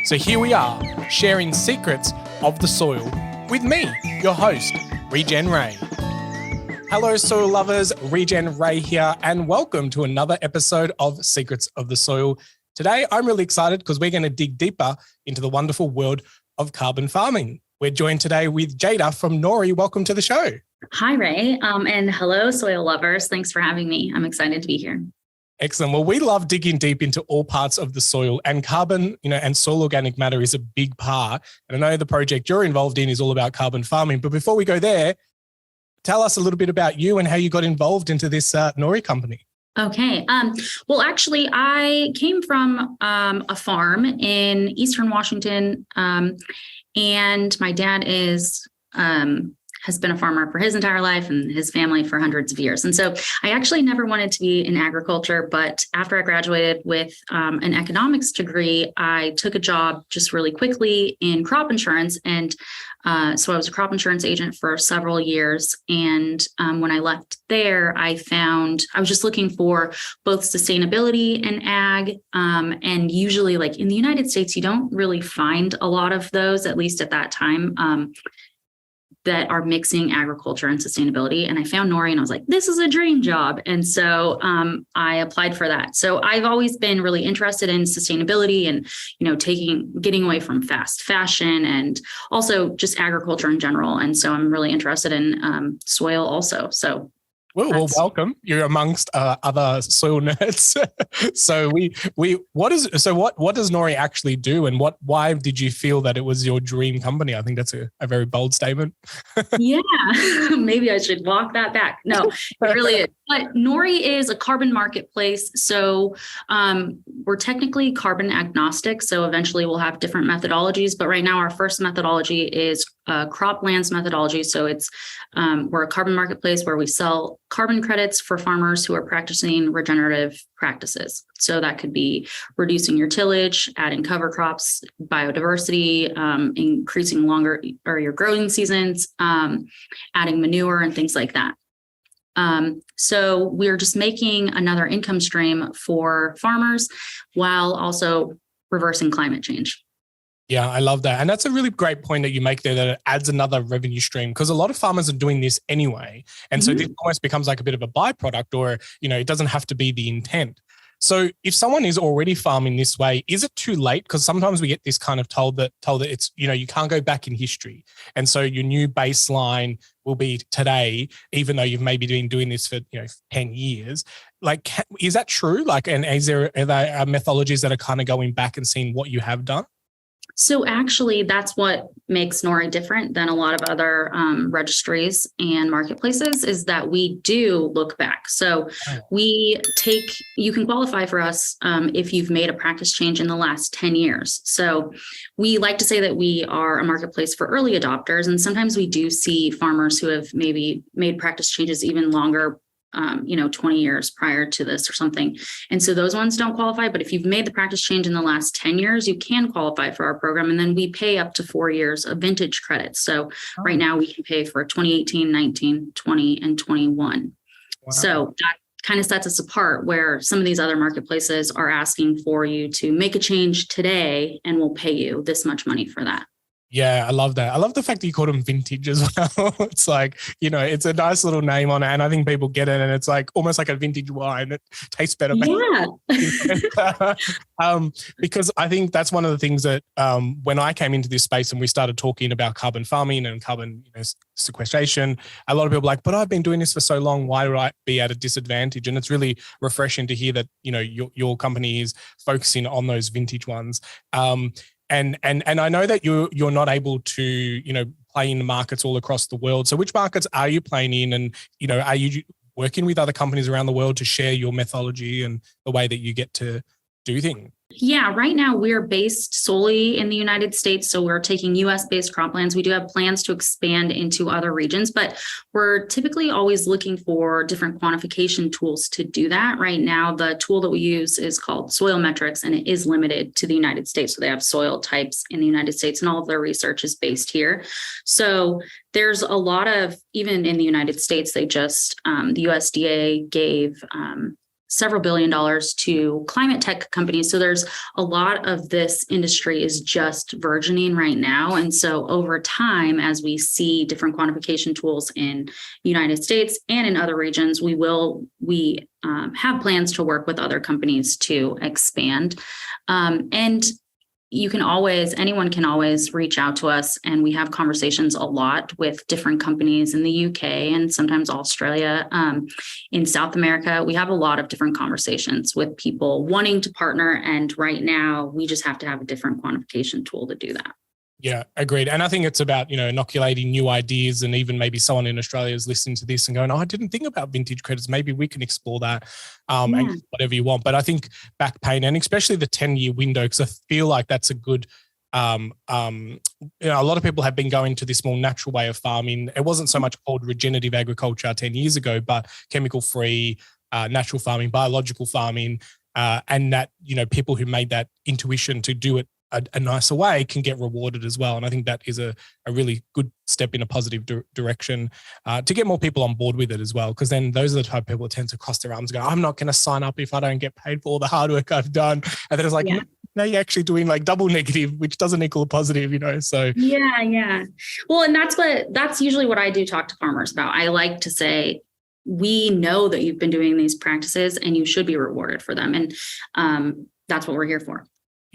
So here we are, sharing secrets of the soil with me, your host, Regen Ray. Hello, soil lovers, Regen Ray here, and welcome to another episode of Secrets of the Soil. Today, I'm really excited because we're going to dig deeper into the wonderful world of carbon farming. We're joined today with Jada from Nori. Welcome to the show. Hi, Ray, and hello, soil lovers. Thanks for having me. I'm excited to be here. Excellent. Well, we love digging deep into all parts of the soil, and carbon, and soil organic matter is a big part. And I know the project you're involved in is all about carbon farming. But before we go there, tell us a little bit about you and how you got involved into this Nori company. Okay. Well, actually, I came from a farm in Eastern Washington, and my dad has been a farmer for his entire life and his family for hundreds of years. And so I actually never wanted to be in agriculture, but after I graduated with an economics degree, I took a job just really quickly in crop insurance. And so I was a crop insurance agent for several years. And when I left there, I was just looking for both sustainability and ag. And usually, like in the United States, you don't really find a lot of those, at least at that time, that are mixing agriculture and sustainability. And I found Nori and I was like, this is a dream job. And so I applied for that. So I've always been really interested in sustainability and, getting away from fast fashion and also just agriculture in general. And so I'm really interested in soil also. So well, welcome. You're amongst other soil nerds. So what does Nori actually do, and why did you feel that it was your dream company? I think that's a very bold statement. Yeah, maybe I should walk that back. No, it really is. But Nori is a carbon marketplace. So we're technically carbon agnostic. So eventually we'll have different methodologies. But right now our first methodology is croplands methodology. So we're a carbon marketplace where we sell carbon credits for farmers who are practicing regenerative practices. So that could be reducing your tillage, adding cover crops, biodiversity, increasing your growing seasons, adding manure and things like that. So we're just making another income stream for farmers while also reversing climate change. Yeah, I love that. And that's a really great point that you make there, that it adds another revenue stream, because a lot of farmers are doing this anyway. And so this almost becomes like a bit of a byproduct, or, it doesn't have to be the intent. So if someone is already farming this way, is it too late? Because sometimes we get this kind of told that it's, you can't go back in history. And so your new baseline will be today, even though you've maybe been doing this for, 10 years. Like, is that true? Like, and are there methodologies that are kind of going back and seeing what you have done? So actually, that's what makes Nori different than a lot of other registries and marketplaces, is that we do look back. So you can qualify for us if you've made a practice change in the last 10 years. So we like to say that we are a marketplace for early adopters. And sometimes we do see farmers who have maybe made practice changes even longer, 20 years prior to this or something. And so those ones don't qualify. But if you've made the practice change in the last 10 years, you can qualify for our program. And then we pay up to 4 years of vintage credits. So right now we can pay for 2018, 19, 20, and 21. Wow. So that kind of sets us apart, where some of these other marketplaces are asking for you to make a change today and we'll pay you this much money for that. Yeah, I love that. I love the fact that you call them vintage as well. It's like, it's a nice little name on it, and I think people get it, and it's like almost like a vintage wine. It tastes better. Yeah. Because I think that's one of the things that when I came into this space and we started talking about carbon farming and carbon sequestration, a lot of people are like, but I've been doing this for so long, why would I be at a disadvantage? And it's really refreshing to hear that, your company is focusing on those vintage ones. And I know that you're not able to, play in markets all across the world. So which markets are you playing in? And, are you working with other companies around the world to share your methodology and the way that you get to do things? Yeah, right now we're based solely in the United States. So we're taking US-based croplands. We do have plans to expand into other regions, but we're typically always looking for different quantification tools to do that. Right now, the tool that we use is called Soil Metrics, and it is limited to the United States. So they have soil types in the United States, and all of their research is based here. So there's a lot of, even in the United States, they just, the USDA gave several billion dollars to climate tech companies. So there's a lot of this industry is just burgeoning right now. And so over time, as we see different quantification tools in the United States and in other regions, we have plans to work with other companies to expand. And anyone can always reach out to us, and we have conversations a lot with different companies in the UK and sometimes Australia. In South America, we have a lot of different conversations with people wanting to partner. And right now, we just have to have a different quantification tool to do that. Yeah, agreed. And I think it's about, inoculating new ideas, and even maybe someone in Australia is listening to this and going, I didn't think about vintage credits. Maybe we can explore that and whatever you want. But I think back pain, and especially the 10-year window, because I feel like that's a good, a lot of people have been going to this more natural way of farming. It wasn't so much called regenerative agriculture 10 years ago, but chemical-free, natural farming, biological farming, and that, people who made that intuition to do it a nicer way can get rewarded as well. And I think that is a really good step in a positive direction to get more people on board with it as well. Because then those are the type of people that tend to cross their arms and go, I'm not going to sign up if I don't get paid for all the hard work I've done. And then it's like, no, you're actually doing like double negative, which doesn't equal a positive, so. Yeah. Well, and that's usually what I do talk to farmers about. I like to say, we know that you've been doing these practices and you should be rewarded for them. And that's what we're here for.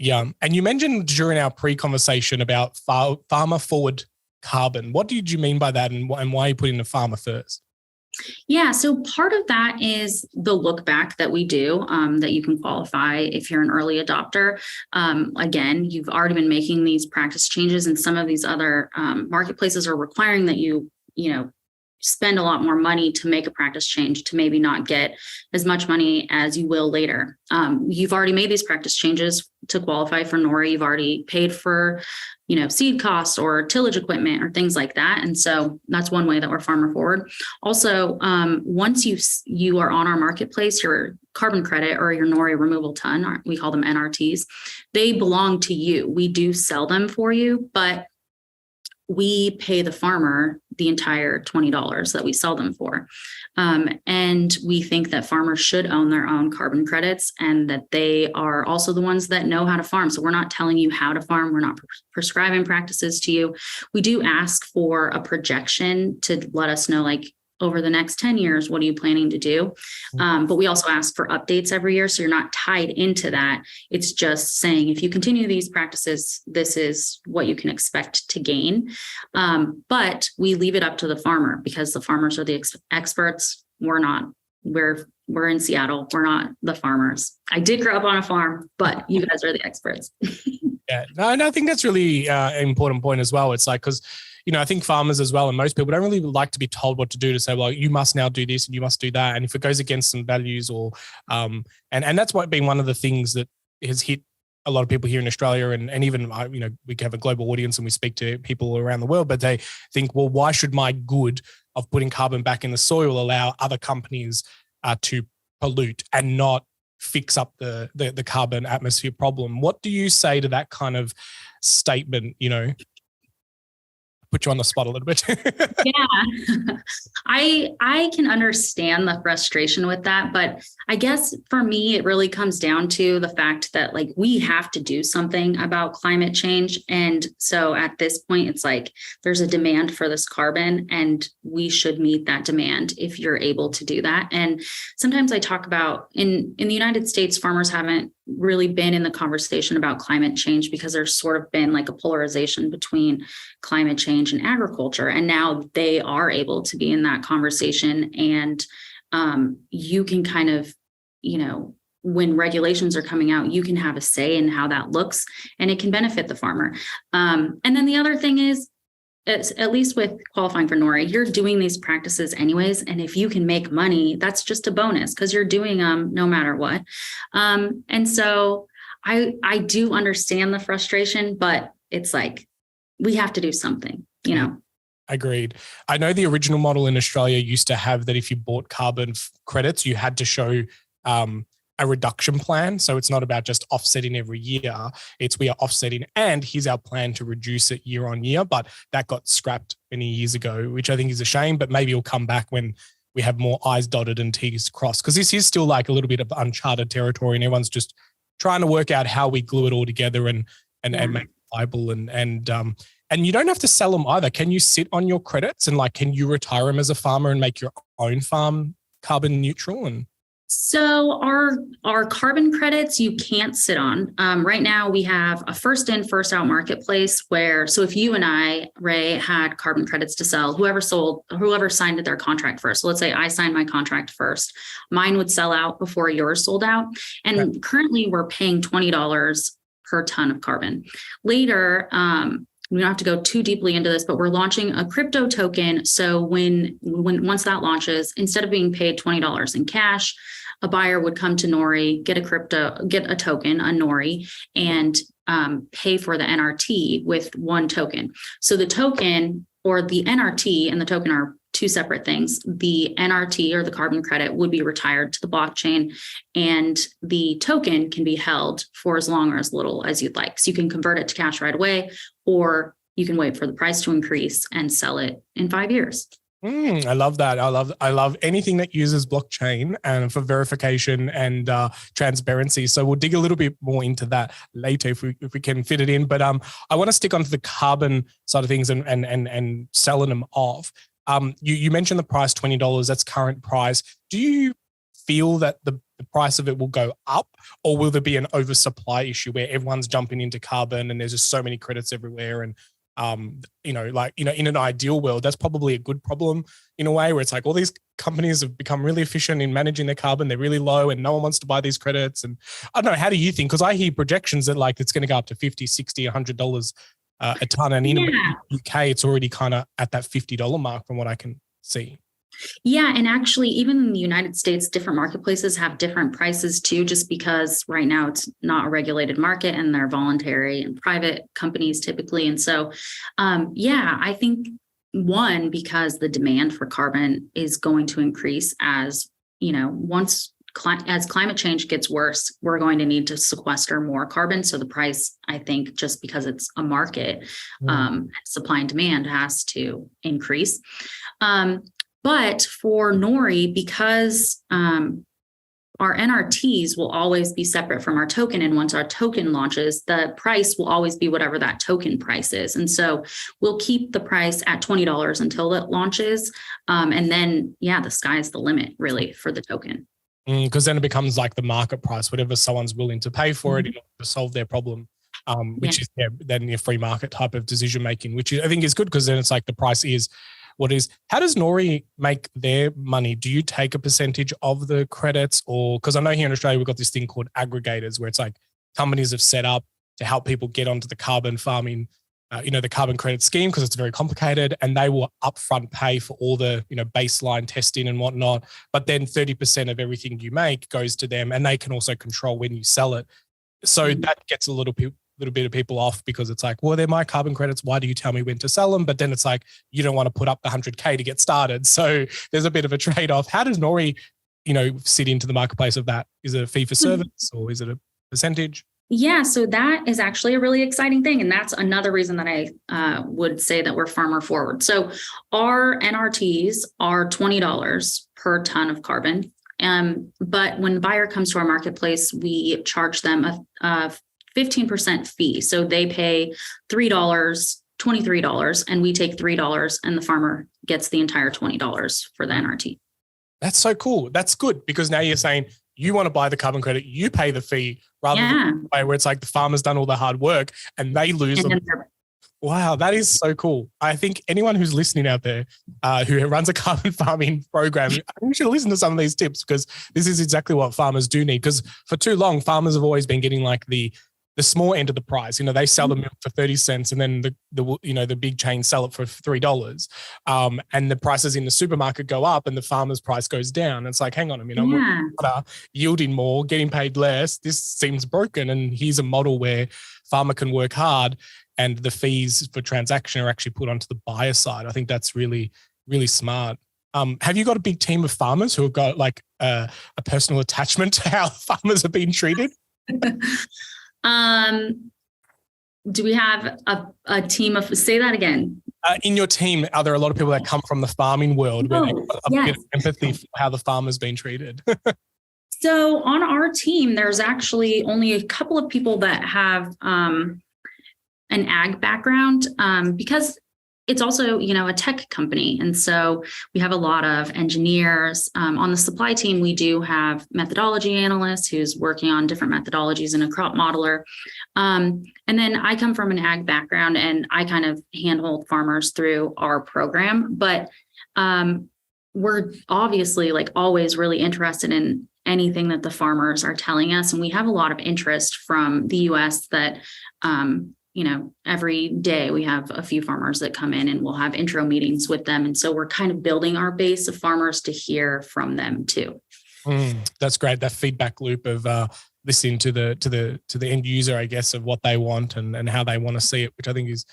Yeah. And you mentioned during our pre-conversation about farmer forward carbon. What did you mean by that, and why are you putting the farmer first? Yeah. So part of that is the look back that we do, that you can qualify if you're an early adopter. Again, you've already been making these practice changes, and some of these other marketplaces are requiring that you spend a lot more money to make a practice change to maybe not get as much money as you will later. You've already made these practice changes to qualify for Nori. You've already paid for, seed costs or tillage equipment or things like that. And so that's one way that we're farmer forward. Also, once you are on our marketplace, your carbon credit or your Nori removal ton, we call them NRTs, they belong to you. We do sell them for you, but we pay the farmer the entire $20 that we sell them for. And we think that farmers should own their own carbon credits, and that they are also the ones that know how to farm. So we're not telling you how to farm. We're not prescribing practices to you. We do ask for a projection to let us know, like, over the next 10 years, what are you planning to do? But we also ask for updates every year. So you're not tied into that. It's just saying, if you continue these practices, this is what you can expect to gain. But we leave it up to the farmer, because the farmers are the experts. We're not. We're in Seattle. We're not the farmers. I did grow up on a farm, but you guys are the experts. Yeah, no, and I think that's really an important point as well. It's like, because I think farmers as well, and most people don't really like to be told what to do, to say, well, you must now do this and you must do that. And if it goes against some values, or and that's what been one of the things that has hit a lot of people here in Australia, and even we have a global audience and we speak to people around the world, but they think, well, why should my good of putting carbon back in the soil allow other companies to pollute and not fix up the carbon atmosphere problem? What do you say to that kind of statement? Put you on the spot a little bit. Yeah, I can understand the frustration with that, but I guess for me, it really comes down to the fact that, like, we have to do something about climate change. And so at this point, it's like, there's a demand for this carbon, and we should meet that demand if you're able to do that. And sometimes I talk about in the United States, farmers haven't really been in the conversation about climate change, because there's sort of been like a polarization between climate change and agriculture. And now they are able to be in that conversation. And you can kind of, when regulations are coming out, you can have a say in how that looks, and it can benefit the farmer. And then the other thing is, at least with qualifying for Nori, you're doing these practices anyways. And if you can make money, that's just a bonus, because you're doing them no matter what. And so I do understand the frustration, but it's like, we have to do something, Agreed. I know the original model in Australia used to have that if you bought carbon credits, you had to show a reduction plan. So it's not about just offsetting every year. It's we are offsetting, and here's our plan to reduce it year on year. But that got scrapped many years ago, which I think is a shame, but maybe it'll come back when we have more I's dotted and T's crossed? Because this is still like a little bit of uncharted territory, and everyone's just trying to work out how we glue it all together and make it viable. And you don't have to sell them either. Can you sit on your credits and like, can you retire them as a farmer and make your own farm carbon neutral? And so our carbon credits you can't sit on. Right now we have a first in, first out marketplace where, so if you and I, Ray, had carbon credits to sell, whoever signed their contract first. So let's say I signed my contract first, mine would sell out before yours sold out. And currently we're paying $20 per ton of carbon. Later, we don't have to go too deeply into this, but we're launching a crypto token. So once that launches, instead of being paid $20 in cash, a buyer would come to Nori, get a token, a Nori, and pay for the NRT with one token. So the token or the NRT and the token are two separate things. The NRT or the carbon credit would be retired to the blockchain, and the token can be held for as long or as little as you'd like. So you can convert it to cash right away, or you can wait for the price to increase and sell it in 5 years. I love that. I love anything that uses blockchain and for verification and transparency. So we'll dig a little bit more into that later if we can fit it in. But I want to stick onto the carbon side of things and selling them off. You mentioned the price $20. That's current price. Do you feel that the price of it will go up, or will there be an oversupply issue where everyone's jumping into carbon and there's just so many credits everywhere? And in an ideal world, that's probably a good problem in a way, where it's like all these companies have become really efficient in managing their carbon. They're really low and no one wants to buy these credits. And I don't know, how do you think? Because I hear projections that like it's going to go up to $50, $60, $100 a ton. And in the UK, it's already kind of at that $50 mark from what I can see. Yeah. And actually, even in the United States, different marketplaces have different prices too, just because right now it's not a regulated market and they're voluntary and private companies typically. And so, I think because the demand for carbon is going to increase as climate change gets worse, we're going to need to sequester more carbon. So the price, I think, just because it's a market, supply and demand has to increase. But for Nori, because our NRTs will always be separate from our token, and once our token launches, the price will always be whatever that token price is. And so we'll keep the price at $20 until it launches. And then, the sky's the limit, really, for the token. Because then it becomes like the market price, whatever someone's willing to pay for it in order to solve their problem, which is then your free market type of decision making, which I think is good, because then it's like the price is what is. How does Nori make their money? Do you take a percentage of the credits, or because I know here in Australia we've got this thing called aggregators, where it's like companies have set up to help people get onto the carbon farming, the carbon credit scheme, because it's very complicated, and they will upfront pay for all the baseline testing and whatnot. But then 30% of everything you make goes to them, and they can also control when you sell it. So that gets a little bit of people off, because it's like, well, they're my carbon credits. Why do you tell me when to sell them? But then it's like, you don't want to put up the 100K to get started. So there's a bit of a trade-off. How does Nori, sit into the marketplace of that? Is it a fee for service, or is it a percentage? Yeah, so that is actually a really exciting thing. And that's another reason that I would say that we're farmer forward. So our NRTs are $20 per ton of carbon. But when the buyer comes to our marketplace, we charge them a 15% fee. So they pay $3, $23, and we take $3, and the farmer gets the entire $20 for the NRT. That's so cool. That's good, because now you're saying you want to buy the carbon credit, you pay the fee, rather than the way where it's like the farmer's done all the hard work and they lose them. Wow, that is so cool. I think anyone who's listening out there who runs a carbon farming program, you should listen to some of these tips, because this is exactly what farmers do need. Because for too long, farmers have always been getting like the small end of the price. They sell the milk for 30 cents, and then the big chains sell it for $3. And the prices in the supermarket go up and the farmer's price goes down. It's like, hang on a minute, I'm yielding more, getting paid less. This seems broken. And here's a model where farmer can work hard and the fees for transaction are actually put onto the buyer side. I think that's really, really smart. Have you got a big team of farmers who have got like a personal attachment to how farmers are being treated? Do we have a team of, say that again? In your team, are there a lot of people that come from the farming world where they've got a bit of empathy for how the farmer's been treated? So on our team, there's actually only a couple of people that have an ag background because it's also, a tech company. And so we have a lot of engineers. On the supply team, we do have methodology analysts who's working on different methodologies and a crop modeler. And then I come from an ag background and I kind of handhold farmers through our program. But we're obviously always really interested in anything that the farmers are telling us. And we have a lot of interest from the US that, every day we have a few farmers that come in and we'll have intro meetings with them. And so we're kind of building our base of farmers to hear from them too. That's great. That feedback loop of listening to the end user, I guess, of what they want and how they want to see it, which I think is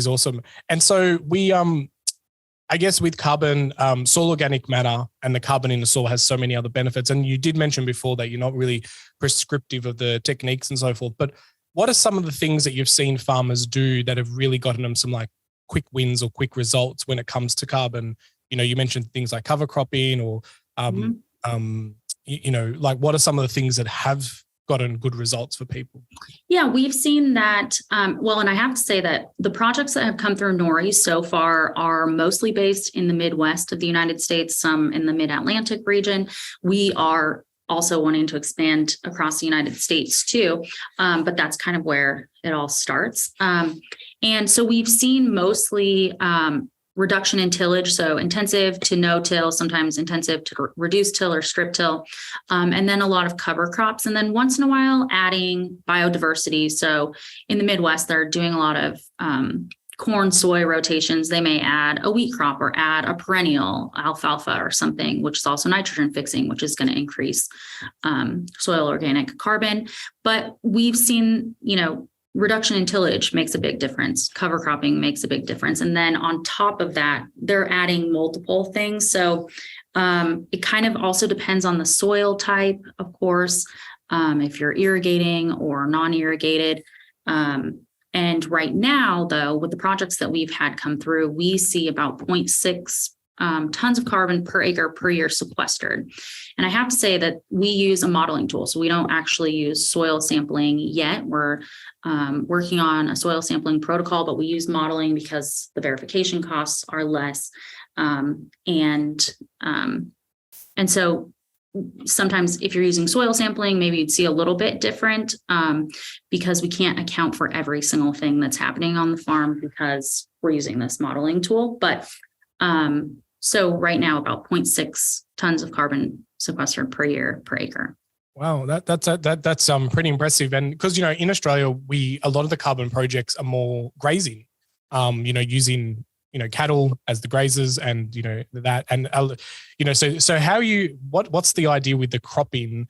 awesome. And so we, I guess with carbon, soil organic matter and the carbon in the soil has so many other benefits. And you did mention before that you're not really prescriptive of the techniques and so forth, but what are some of the things that you've seen farmers do that have really gotten them some quick wins or quick results when it comes to carbon? You mentioned things like cover cropping or, what are some of the things that have gotten good results for people? Yeah, we've seen that. And I have to say that the projects that have come through Nori so far are mostly based in the Midwest of the United States, some in the Mid-Atlantic region. We are also wanting to expand across the United States too. But that's kind of where it all starts. And so we've seen mostly reduction in tillage, so intensive to no till, sometimes intensive to reduced till or strip till, and then a lot of cover crops. And then once in a while adding biodiversity. So in the Midwest, they're doing a lot of corn, soy rotations. They may add a wheat crop or add a perennial alfalfa or something, which is also nitrogen fixing, which is going to increase soil organic carbon. But we've seen, reduction in tillage makes a big difference. Cover cropping makes a big difference. And then on top of that, they're adding multiple things. So it kind of also depends on the soil type, of course, if you're irrigating or non-irrigated. And right now, though, with the projects that we've had come through, we see about 0.6 tons of carbon per acre per year sequestered. And I have to say that we use a modeling tool. So we don't actually use soil sampling yet. We're working on a soil sampling protocol, but we use modeling because the verification costs are less. And so sometimes if you're using soil sampling, maybe you'd see a little bit different because we can't account for every single thing that's happening on the farm because we're using this modeling tool. But so right now, about 0.6 tons of carbon sequestered per year per acre. Wow, that's pretty impressive. And because in Australia, a lot of the carbon projects are more grazing, using cattle as the grazers and that and so how what's the idea with the cropping?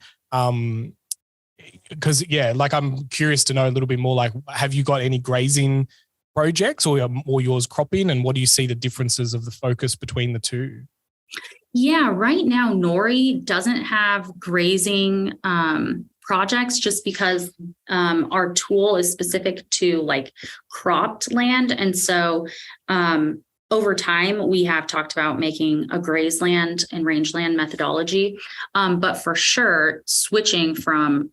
Because I'm curious to know a little bit more. Have you got any grazing projects or yours cropping, and what do you see the differences of the focus between the two? Yeah, right now Nori doesn't have grazing projects just because our tool is specific to cropped land. And so over time, we have talked about making a grazeland and rangeland methodology. But for sure, switching from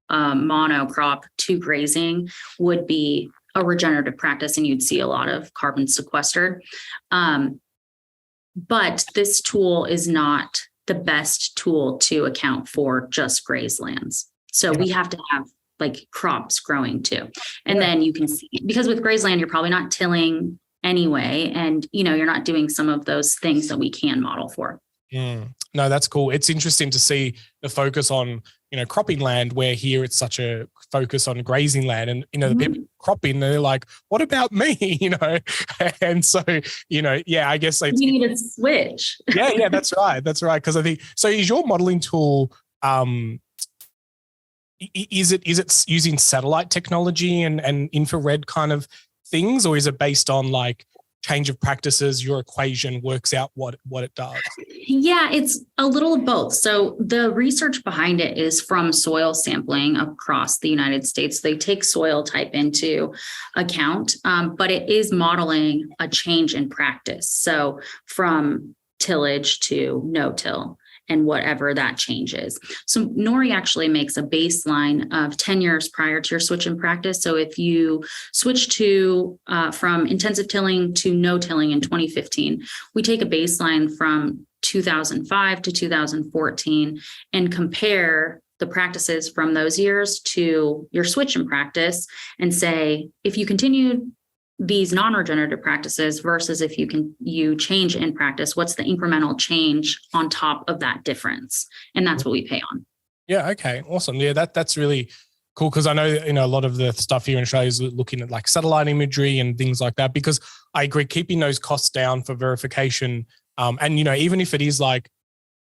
monocrop to grazing would be a regenerative practice, and you'd see a lot of carbon sequestered. But this tool is not the best tool to account for just grazelands. So we have to have crops growing too. And then you can see, because with grazeland, you're probably not tilling anyway. And, you're not doing some of those things that we can model for. No, that's cool. It's interesting to see the focus on, cropping land, where here it's such a focus on grazing land. And, the people cropping, they're like, what about me? And so, I guess you need to switch. Yeah, that's right. That's right. Because I think, so is your modeling tool, is it using satellite technology and infrared kind of things, or is it based on change of practices, your equation works out what it does? Yeah, it's a little of both. So the research behind it is from soil sampling across the United States. They take soil type into account, but it is modeling a change in practice. So from tillage to no-till, and whatever that change is. So Nori actually makes a baseline of 10 years prior to your switch in practice. So if you switch to from intensive tilling to no tilling in 2015, we take a baseline from 2005 to 2014 and compare the practices from those years to your switch in practice and say, if you continue these non-regenerative practices versus if you change in practice, what's the incremental change on top of that difference? And that's what we pay on. Yeah. Okay. Awesome. Yeah. That's really cool. Cause I know, a lot of the stuff here in Australia is looking at like satellite imagery and things like that, because I agree, keeping those costs down for verification. And, even if it is like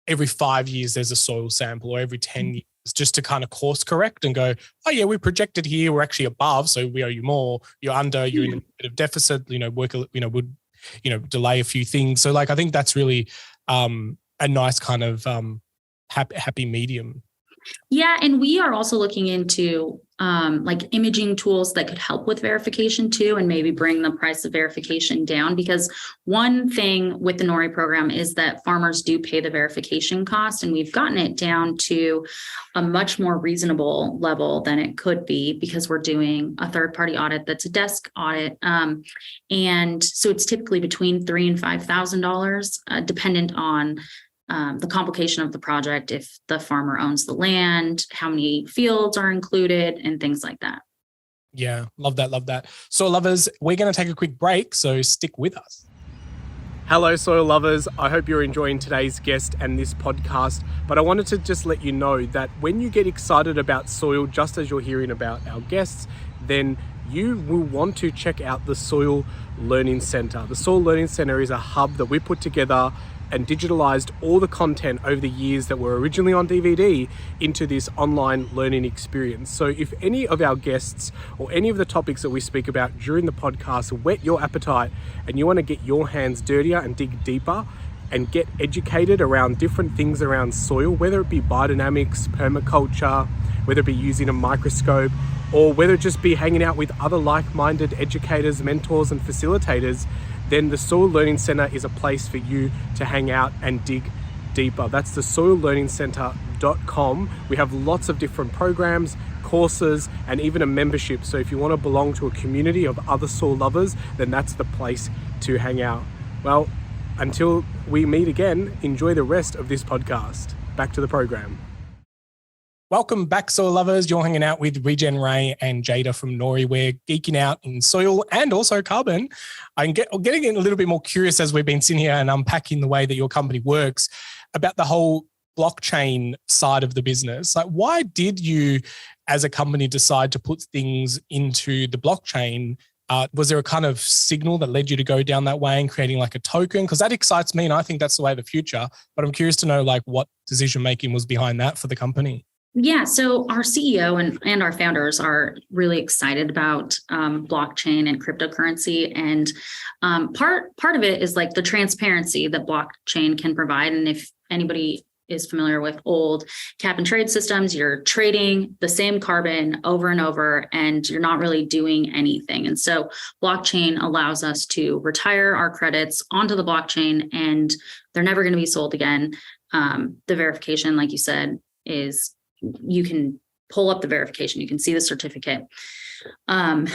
every 5 years, there's a soil sample, or every 10 years, just to kind of course correct and go, oh yeah, we projected here, we're actually above, so we owe you more. You're under, you're in a bit of deficit. Would delay a few things. So like, I think that's really a nice kind of happy medium. Yeah, and we are also looking into like imaging tools that could help with verification too, and maybe bring the price of verification down. Because one thing with the Nori program is that farmers do pay the verification cost, and we've gotten it down to a much more reasonable level than it could be, because we're doing a third-party audit that's a desk audit, and so it's typically between $3,000 and $5,000, dependent on the complication of the project, if the farmer owns the land, how many fields are included, and things like that. Yeah, love that. Soil lovers, we're going to take a quick break, so stick with us. Hello, soil lovers. I hope you're enjoying today's guest and this podcast, but I wanted to just let you know that when you get excited about soil, just as you're hearing about our guests, then you will want to check out the Soil Learning Centre. The Soil Learning Centre is a hub that we put together and digitalized all the content over the years that were originally on DVD into this online learning experience. So if any of our guests or any of the topics that we speak about during the podcast whet your appetite and you want to get your hands dirtier and dig deeper and get educated around different things around soil, whether it be biodynamics, permaculture, whether it be using a microscope, or whether it just be hanging out with other like-minded educators, mentors, and facilitators, then the Soil Learning Centre is a place for you to hang out and dig deeper. That's the soillearningcentre.com. We have lots of different programs, courses, and even a membership. So if you want to belong to a community of other soil lovers, then that's the place to hang out. Well, until we meet again, enjoy the rest of this podcast. Back to the program. Welcome back, soil lovers. You're hanging out with Regen Ray and Jada from Nori. We're geeking out in soil and also carbon. I'm getting a little bit more curious as we've been sitting here and unpacking the way that your company works about the whole blockchain side of the business. Like, why did you, as a company, decide to put things into the blockchain? Was there a kind of signal that led you to go down that way and creating like a token? Because that excites me, and I think that's the way of the future. But I'm curious to know like what decision making was behind that for the company. Yeah, so our CEO and our founders are really excited about blockchain and cryptocurrency, and part of it is like the transparency that blockchain can provide. And if anybody is familiar with old cap and trade systems, you're trading the same carbon over and over, and you're not really doing anything. And so blockchain allows us to retire our credits onto the blockchain, and they're never going to be sold again. The verification, like you said, is you can pull up the verification, you can see the certificate. And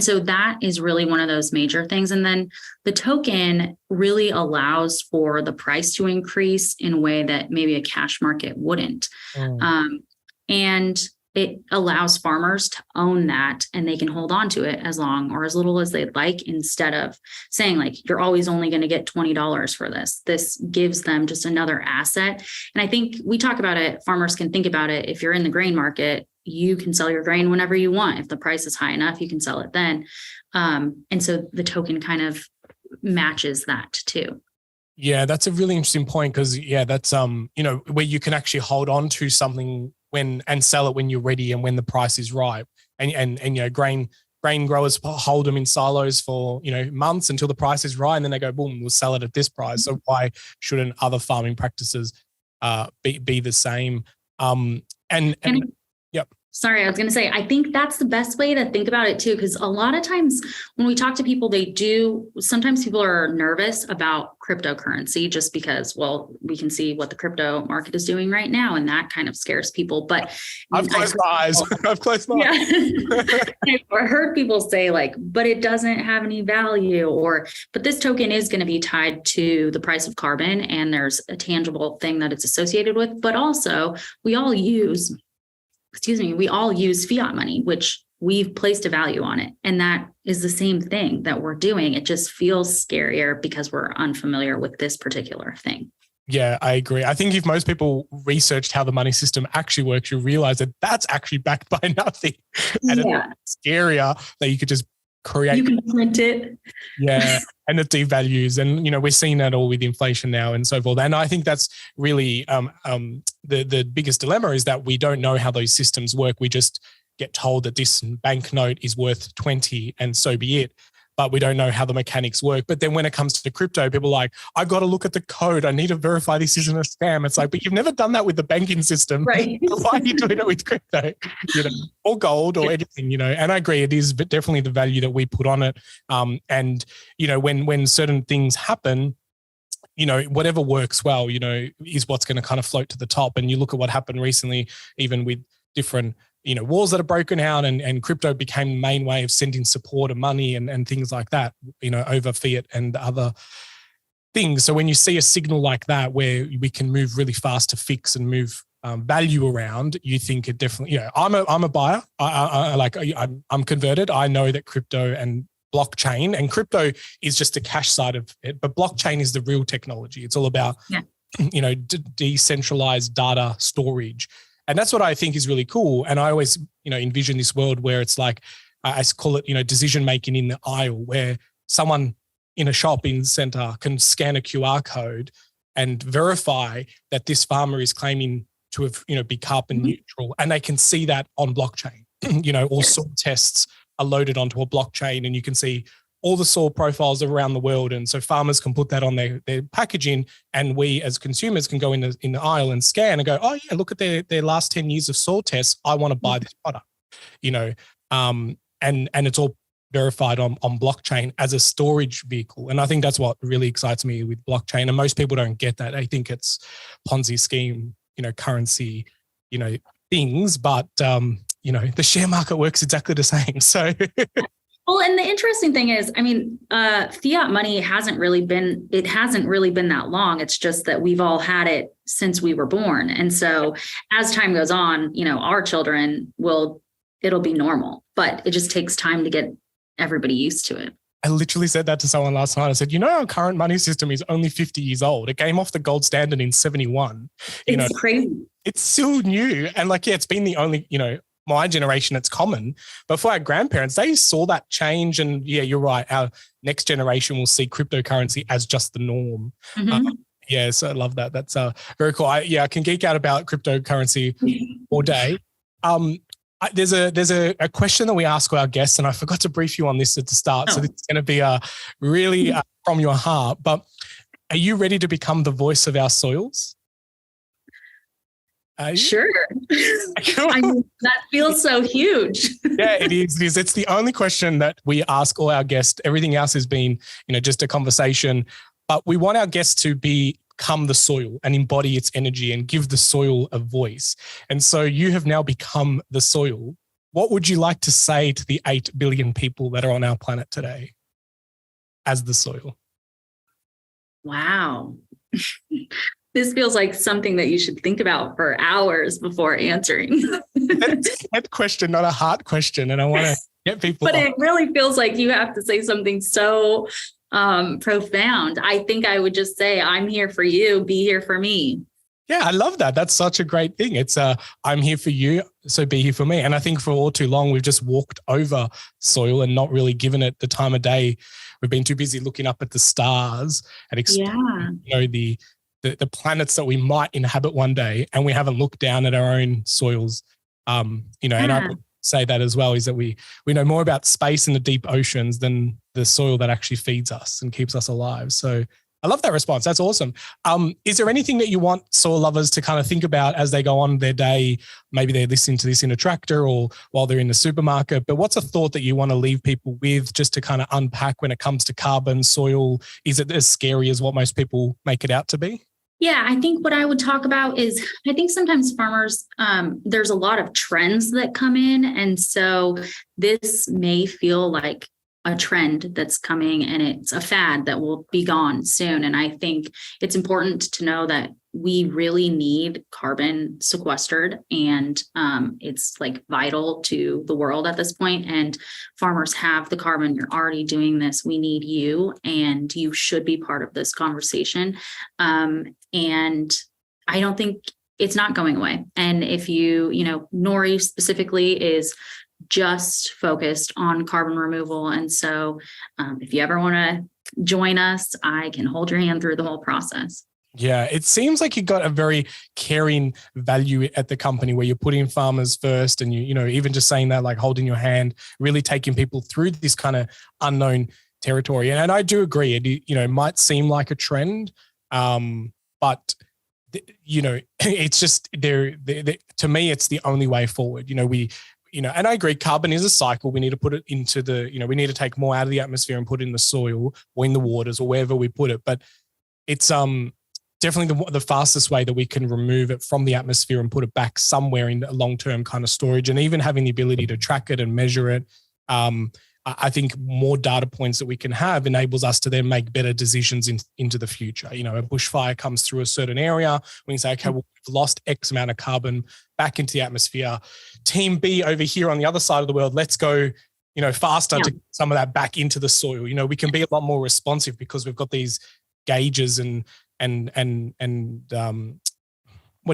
so that is really one of those major things. And then the token really allows for the price to increase in a way that maybe a cash market wouldn't. And it allows farmers to own that, and they can hold on to it as long or as little as they'd like, instead of saying like, you're always only going to get $20 for this. This gives them just another asset. And I think we talk about it, farmers can think about it. If you're in the grain market, you can sell your grain whenever you want. If the price is high enough, you can sell it then. And so the token kind of matches that too. Yeah, that's a really interesting point, because that's where you can actually hold on to something and sell it when you're ready and when the price is right. And grain grain growers hold them in silos for, months until the price is right. And then they go, boom, we'll sell it at this price. So why shouldn't other farming practices be the same? Yep. Sorry, I was going to say, I think that's the best way to think about it too, because a lot of times when we talk to people, sometimes people are nervous about cryptocurrency just because, well, we can see what the crypto market is doing right now, and that kind of scares people. But I've closed my eyes. I've closed my eyes. I've heard people say but it doesn't have any value, but this token is going to be tied to the price of carbon, and there's a tangible thing that it's associated with. But also we all use fiat money, which we've placed a value on it. And that is the same thing that we're doing. It just feels scarier because we're unfamiliar with this particular thing. Yeah, I agree. I think if most people researched how the money system actually works, you realize that that's actually backed by nothing. And it's scarier that you could just create. You can print it. Yeah. And it devalues. And, we're seeing that all with inflation now and so forth. And I think that's really the biggest dilemma is that we don't know how those systems work. We just get told that this banknote is worth 20 and so be it. But we don't know how the mechanics work. But then when it comes to crypto, people are like, I got to look at the code. I need to verify this isn't a scam. It's like, but you've never done that with the banking system. Right. Why are you doing it with crypto? Or gold or anything, And I agree, it is definitely the value that we put on it. And, when certain things happen, whatever works well, is what's going to kind of float to the top. And you look at what happened recently, even with different wars that are broken out and crypto became the main way of sending support and money and things like that, over fiat and other things. So when you see a signal like that, where we can move really fast to fix and move value around, you think it definitely, I'm a buyer. I'm converted. I know that crypto and blockchain, and crypto is just the cash side of it, but blockchain is the real technology. It's all about, decentralized data storage. And that's what I think is really cool. And I always, envision this world where it's like, I call it, decision-making in the aisle, where someone in a shopping center can scan a QR code and verify that this farmer is claiming to have, be carbon neutral. And they can see that on blockchain, all soil tests are loaded onto a blockchain, and you can see all the soil profiles around the world. And so farmers can put that on their packaging, and we as consumers can go in the aisle and scan and go, oh yeah, look at their last 10 years of soil tests. I want to buy this product, and it's all verified on blockchain as a storage vehicle. And I think that's what really excites me with blockchain. And most people don't get that. They think it's Ponzi scheme, currency, things, but the share market works exactly the same. So well, and the interesting thing is, fiat money hasn't really been that long. It's just that we've all had it since we were born. And so as time goes on, our children it'll be normal, but it just takes time to get everybody used to it. I literally said that to someone last night. I said, our current money system is only 50 years old. It came off the gold standard in 71. It's crazy. It's still new. And it's been the only, my generation, it's common. But for our grandparents, they saw that change. And yeah, you're right. Our next generation will see cryptocurrency as just the norm. Mm-hmm. So I love that. That's very cool. I can geek out about cryptocurrency all day. There's a question that we ask our guests, and I forgot to brief you on this at the start. So this is going to be really from your heart. But are you ready to become the voice of our soils? Sure. That feels so huge. Yeah, it is. It's the only question that we ask all our guests. Everything else has been, just a conversation. But we want our guests to become the soil and embody its energy and give the soil a voice. And so you have now become the soil. What would you like to say to the 8 billion people that are on our planet today as the soil? Wow. This feels like something that you should think about for hours before answering. That's a head question, not a heart question. And I want to get people. But it really feels like you have to say something so profound. I think I would just say, I'm here for you. Be here for me. Yeah, I love that. That's such a great thing. It's I'm here for you, so be here for me. And I think for all too long, we've just walked over soil and not really given it the time of day. We've been too busy looking up at the stars and exploring, the planets that we might inhabit one day, and we haven't looked down at our own soils. And say that as well, is that we know more about space and the deep oceans than the soil that actually feeds us and keeps us alive. So I love that response. That's awesome. Is there anything that you want soil lovers to kind of think about as they go on their day? Maybe they're listening to this in a tractor or while they're in the supermarket, but what's a thought that you want to leave people with just to kind of unpack when it comes to carbon, soil? Is it as scary as what most people make it out to be? Yeah, I think what I would talk about is I think sometimes farmers, there's a lot of trends that come in. And so this may feel like a trend that's coming and it's a fad that will be gone soon. And I think it's important to know that we really need carbon sequestered, and it's like vital to the world at this point. And farmers have the carbon. You're already doing this. We need you, and you should be part of this conversation. And I don't think it's not going away. And if Nori specifically is just focused on carbon removal. And so if you ever want to join us, I can hold your hand through the whole process. Yeah, it seems like you got a very caring value at the company where you're putting farmers first, and you know, even just saying that, like holding your hand, really taking people through this kind of unknown territory. And I do agree, it might seem like a trend, but it's just to me, it's the only way forward. And I agree, carbon is a cycle. We need to put it into we need to take more out of the atmosphere and put it in the soil or in the waters or wherever we put it. But it's definitely the fastest way that we can remove it from the atmosphere and put it back somewhere in a long-term kind of storage, and even having the ability to track it and measure it. I think more data points that we can have enables us to then make better decisions into the future. A bushfire comes through a certain area. We can say, okay, well, we've lost X amount of carbon back into the atmosphere. Team B over here on the other side of the world, let's go, faster to get some of that back into the soil. We can be a lot more responsive because we've got these gauges and what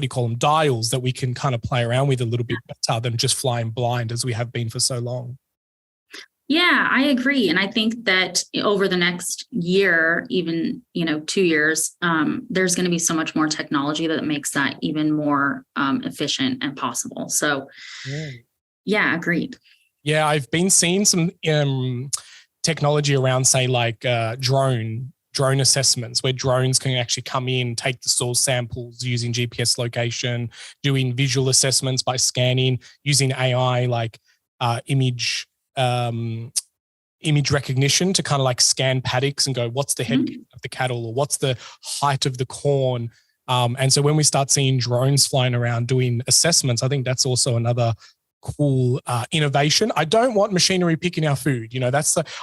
do you call them? Dials that we can kind of play around with a little bit better than just flying blind as we have been for so long. Yeah, I agree. And I think that over the next year, even, 2 years, there's going to be so much more technology that makes that even more efficient and possible. So yeah, agreed. Yeah, I've been seeing some technology around, say, like drone assessments, where drones can actually come in, take the soil samples using GPS location, doing visual assessments by scanning, using AI like image recognition to kind of like scan paddocks and go, what's the head of the cattle, or what's the height of the corn? And so when we start seeing drones flying around doing assessments, I think that's also another cool innovation. I don't want machinery picking our food.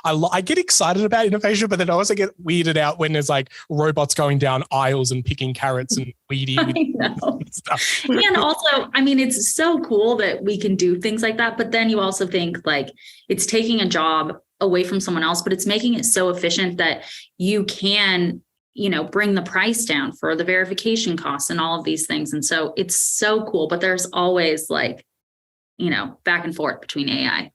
I get excited about innovation, but then I also get weirded out when there's like robots going down aisles and picking carrots and weeding and stuff. And also, it's so cool that we can do things like that. But then you also think like it's taking a job away from someone else, but it's making it so efficient that you can bring the price down for the verification costs and all of these things. And so it's so cool, but there's always like, back and forth between AI.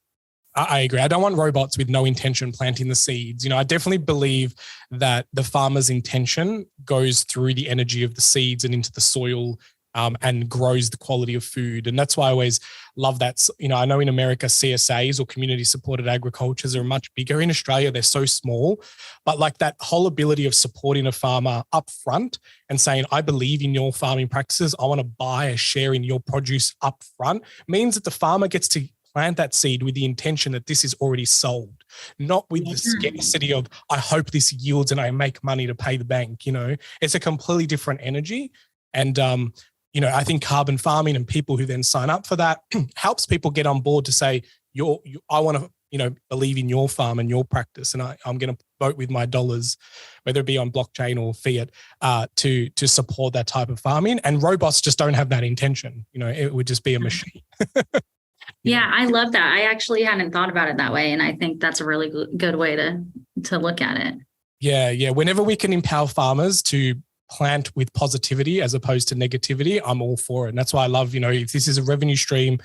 I agree. I don't want robots with no intention planting the seeds. I definitely believe that the farmer's intention goes through the energy of the seeds and into the soil, and grows the quality of food. And that's why I always love that. I know in America, CSAs or community supported agricultures are much bigger. In Australia, they're so small, but like that whole ability of supporting a farmer up front and saying, I believe in your farming practices, I want to buy a share in your produce up front, means that the farmer gets to plant that seed with the intention that this is already sold, not with the scarcity of, I hope this yields and I make money to pay the bank. It's a completely different energy. And, I think carbon farming and people who then sign up for that helps people get on board to say, I want to, believe in your farm and your practice. And I'm going to vote with my dollars, whether it be on blockchain or fiat, to support that type of farming. And robots just don't have that intention. It would just be a machine. Yeah, I love that. I actually hadn't thought about it that way. And I think that's a really good way to look at it. Yeah. Whenever we can empower farmers to plant with positivity as opposed to negativity, I'm all for it. And that's why I love, if this is a revenue stream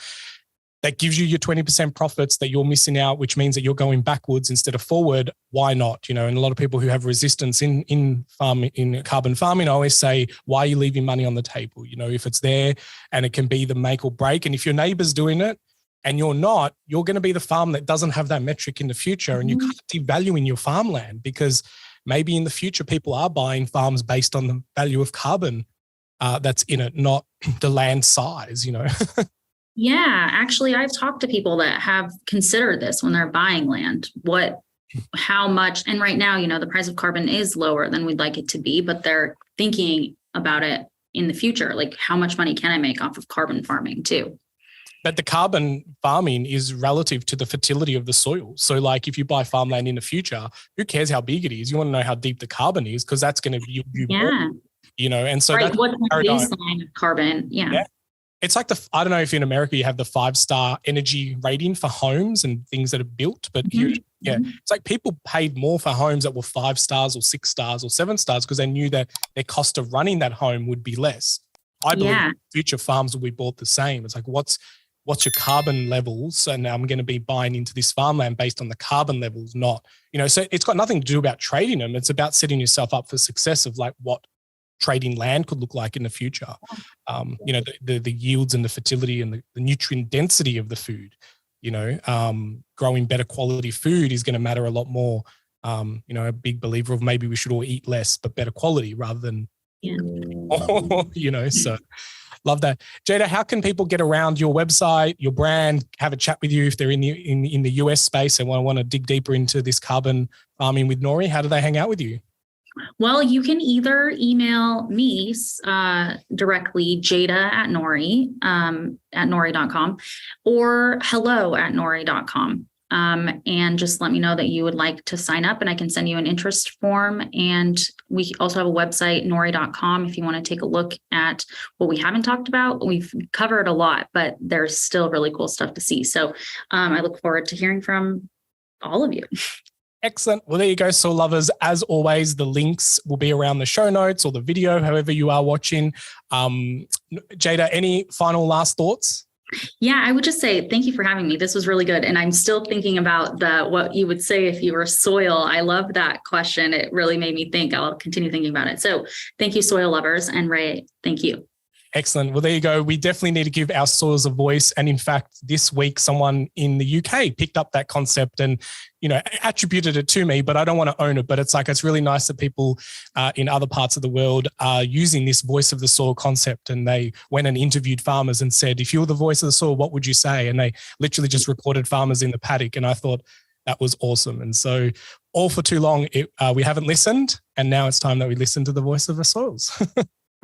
that gives you your 20% profits that you're missing out, which means that you're going backwards instead of forward, why not? And a lot of people who have resistance in carbon farming, I always say, why are you leaving money on the table? If it's there and it can be the make or break. And if your neighbor's doing it, and you're not, you're going to be the farm that doesn't have that metric in the future. And you can't devaluing your farmland, because maybe in the future people are buying farms based on the value of carbon that's in it, not the land size, Yeah, actually, I've talked to people that have considered this when they're buying land. How much, and right now, the price of carbon is lower than we'd like it to be, but they're thinking about it in the future. Like, how much money can I make off of carbon farming too? But the carbon farming is relative to the fertility of the soil. So like if you buy farmland in the future, who cares how big it is? You want to know how deep the carbon is, because that's going to be, and so right. that's What's the baseline of carbon? Yeah. It's like I don't know if in America you have the 5-star energy rating for homes and things that are built, but here, it's like people paid more for homes that were 5 stars or 6 stars or 7 stars because they knew that their cost of running that home would be less. I believe future farms will be bought the same. It's like, what's your carbon levels? And I'm going to be buying into this farmland based on the carbon levels, not, so it's got nothing to do about trading them. It's about setting yourself up for success of like what trading land could look like in the future. The yields and the fertility and the nutrient density of the food, growing better quality food is going to matter a lot more. A big believer of maybe we should all eat less, but better quality rather than, so love that. Jada, how can people get around your website, your brand, have a chat with you if they're in the US space and want to dig deeper into this carbon farming with Nori? How do they hang out with you? Well, you can either email me directly, Jada at Nori.com, or hello@Nori.com. And just let me know that you would like to sign up, and I can send you an interest form. And we also have a website, Nori.com, if you want to take a look at what we haven't talked about. We've covered a lot, but there's still really cool stuff to see. So I look forward to hearing from all of you. Excellent. Well, there you go, soil lovers. As always, the links will be around the show notes or the video, however you are watching. Jada, any final last thoughts? Yeah, I would just say thank you for having me. This was really good. And I'm still thinking about what you would say if you were soil. I love that question. It really made me think. I'll continue thinking about it. So thank you, soil lovers. And Ray, thank you. Excellent. Well, there you go. We definitely need to give our soils a voice. And in fact, this week, someone in the UK picked up that concept and, attributed it to me, but I don't want to own it. But it's really nice that people in other parts of the world are using this voice of the soil concept. And they went and interviewed farmers and said, if you were the voice of the soil, what would you say? And they literally just recorded farmers in the paddock. And I thought that was awesome. And so all for too long, we haven't listened. And now it's time that we listen to the voice of the soils.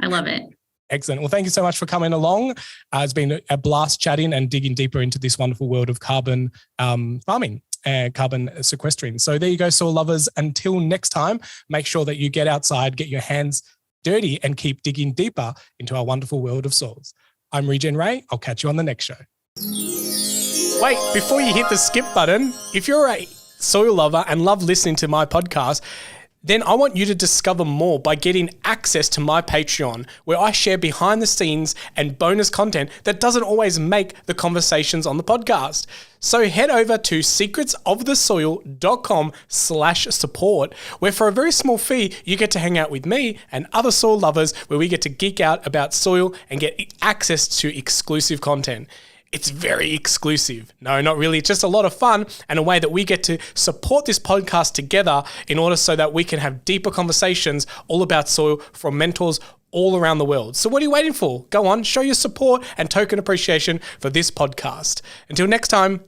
I love it. Excellent. Well, thank you so much for coming along. It's been a blast chatting and digging deeper into this wonderful world of carbon farming and carbon sequestering. So there you go, soil lovers. Until next time, make sure that you get outside, get your hands dirty, and keep digging deeper into our wonderful world of soils. I'm Regen Ray. I'll catch you on the next show. Wait, before you hit the skip button, if you're a soil lover and love listening to my podcast, then I want you to discover more by getting access to my Patreon, where I share behind the scenes and bonus content that doesn't always make the conversations on the podcast. So head over to secretsofthesoil.com/support, where for a very small fee, you get to hang out with me and other soil lovers, where we get to geek out about soil and get access to exclusive content. It's very exclusive. No, not really. It's just a lot of fun and a way that we get to support this podcast together in order so that we can have deeper conversations all about soil from mentors all around the world. So what are you waiting for? Go on, show your support and token appreciation for this podcast. Until next time.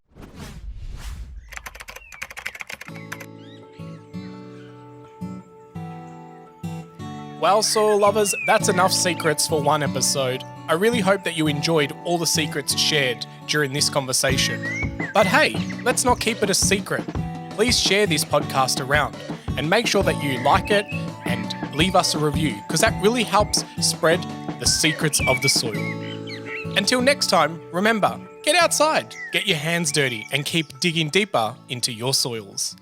Well, soil lovers, that's enough secrets for one episode. I really hope that you enjoyed all the secrets shared during this conversation. But hey, let's not keep it a secret. Please share this podcast around and make sure that you like it and leave us a review, because that really helps spread the secrets of the soil. Until next time, remember, get outside, get your hands dirty, and keep digging deeper into your soils.